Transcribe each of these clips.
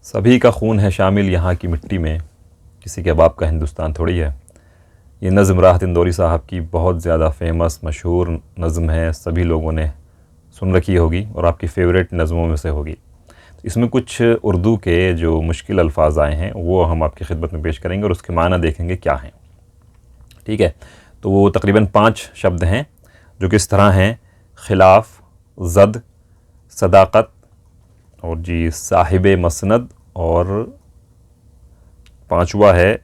सभी का खून है शामिल यहाँ की मिट्टी में, किसी के बाप का हिंदुस्तान थोड़ी है। ये नज़्म राहत इंदौरी साहब की बहुत ज़्यादा फेमस मशहूर नज़्म है, सभी लोगों ने सुन रखी होगी और आपकी फ़ेवरेट नज़मों में से होगी। इसमें कुछ उर्दू के जो मुश्किल अल्फाज आए हैं वो हम आपकी खिदमत में पेश करेंगे और उसके माना देखेंगे क्या हैं। ठीक है, तो वो तकरीबन 5 शब्द हैं जो कि इस तरह हैं: खिलाफ, ज़द, सदाकत और जी साहिब मसनद, और 5वां है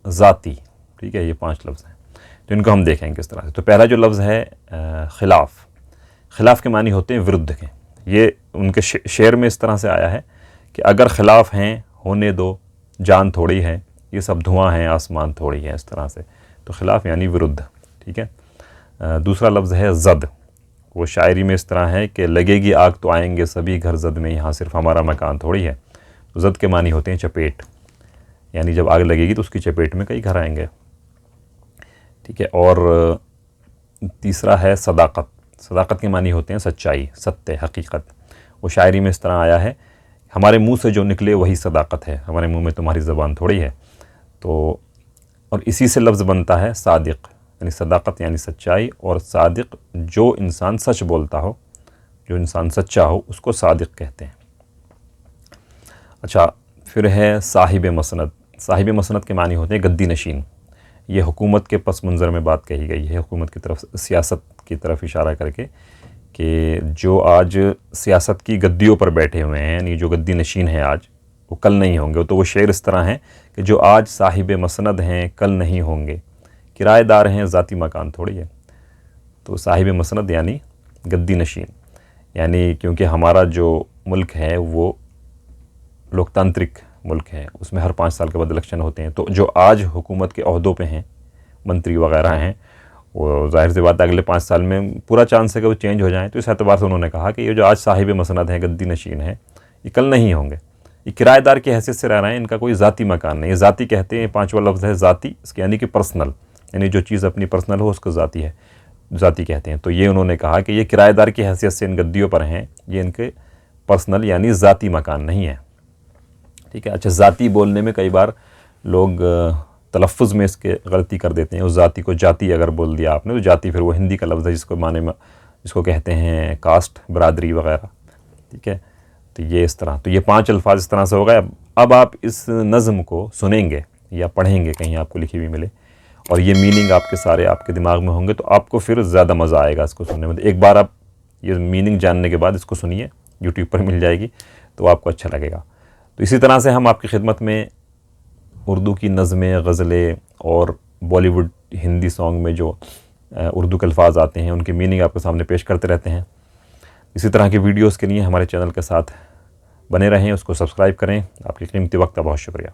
ज़ाती। ठीक है, ये 5 लफ्ज़ हैं, तो इनको हम देखेंगे किस तरह से। तो पहला जो लफ्ज़ है खिलाफ, खिलाफ के मानी होते हैं विरुद्ध के। ये उनके शेर में इस तरह से आया है कि अगर खिलाफ हैं होने दो, जान थोड़ी है, ये सब धुआं है आसमान थोड़ी है, इस तरह से। तो खिलाफ यानी विरुद्ध। ठीक है, दूसरा लफ्ज़ है ज़द। वो शायरी में इस तरह है कि लगेगी आग तो आएंगे सभी घर ज़द में, यहाँ सिर्फ हमारा मकान थोड़ी है। तो ज़द के मानी होते हैं चपेट, यानी जब आग लगेगी तो उसकी चपेट में कई घर आएंगे। ठीक है, और तीसरा है सदाकत। सदाकत के मानी होते हैं सच्चाई, सत्य, हकीकत। वो शायरी में इस तरह आया है, हमारे मुंह से जो निकले वही सदाकत है, हमारे मुंह में तुम्हारी ज़बान थोड़ी है। तो और इसी से लफ्ज़ बनता है सादिक, यानी सदाकत यानी सच्चाई, और सादिक जो इंसान सच बोलता हो, जो इंसान सच्चा हो, उसको सादिक कहते हैं। अच्छा, फिर है साहिब मसनद। साहिब मसनद के मानी होते हैं गद्दी नशीन। ये हुकूमत के पस मंज़र में बात कही गई है, हुकूमत की तरफ, सियासत की तरफ इशारा करके कि जो आज सियासत की गद्दियों पर बैठे हुए हैं, यानी जो गद्दी नशीन है आज, वो कल नहीं होंगे। तो वो शेर इस तरह है कि जो आज साहिब मसनद हैं कल नहीं होंगे, किराएदार हैं ज़ाती मकान थोड़ी है। तो साहिब मसनद यानी गद्दी नशीन, यानी क्योंकि हमारा जो मुल्क है वो लोकतांत्रिक मुल्क है, उसमें हर 5 साल के बाद इलेक्शन होते हैं। तो जो आज हुकूमत के ओहदों पे हैं, मंत्री वगैरह हैं, वो ज़ाहिर सी बात है अगले 5 साल में पूरा चांस है कि वो चेंज हो जाएं। तो इस एतबार से उन्होंने कहा कि ये जो आज साहिब मसनद हैं, गद्दी नशीन है, ये कल नहीं होंगे, ये किराएदार की हैसियत से रह रहे हैं, इनका कोई ज़ाती मकान नहीं। ये ज़ाती कहते हैं, 5वां लफ्ज़ है ज़ाती, इसके यानी कि पर्सनल, यानी जो चीज़ अपनी पर्सनल हो उसको ज़ाती है, ज़ाती कहते हैं। तो ये उन्होंने कहा कि ये किराएदार की हैसियत से इन गद्दियों पर हैं, ये इनके पर्सनल यानी ज़ाती मकान नहीं है। ठीक है, अच्छा, ज़ाती बोलने में कई बार लोग तलफ़्फ़ुज़ में इसके गलती कर देते हैं। उस ज़ाती को जाति अगर बोल दिया आपने, तो जाति फिर वो हिंदी का लफ्ज़ है जिसको माने में, जिसको कहते हैं कास्ट, बरादरी वग़ैरह। ठीक है, तो ये इस तरह, तो ये 5 अल्फाज इस तरह से हो गए। अब आप इस नज़्म को सुनेंगे या पढ़ेंगे, कहीं आपको लिखी हुई मिले, और ये मीनिंग आपके सारे आपके दिमाग में होंगे, तो आपको फिर ज़्यादा मज़ा आएगा इसको सुनने में। एक बार आप ये मीनिंग जानने के बाद इसको सुनिए, यूट्यूब पर मिल जाएगी, तो आपको अच्छा लगेगा। तो इसी तरह से हम आपकी खिदमत में उर्दू की नज़में, गज़लें और बॉलीवुड हिंदी सॉन्ग में जो उर्दू के अल्फाज आते हैं उनकी मीनिंग आपके सामने पेश करते रहते हैं। इसी तरह की वीडियोस के लिए हमारे चैनल के साथ बने रहें, उसको सब्सक्राइब करें। आपकी कीमती वक्त का बहुत शुक्रिया।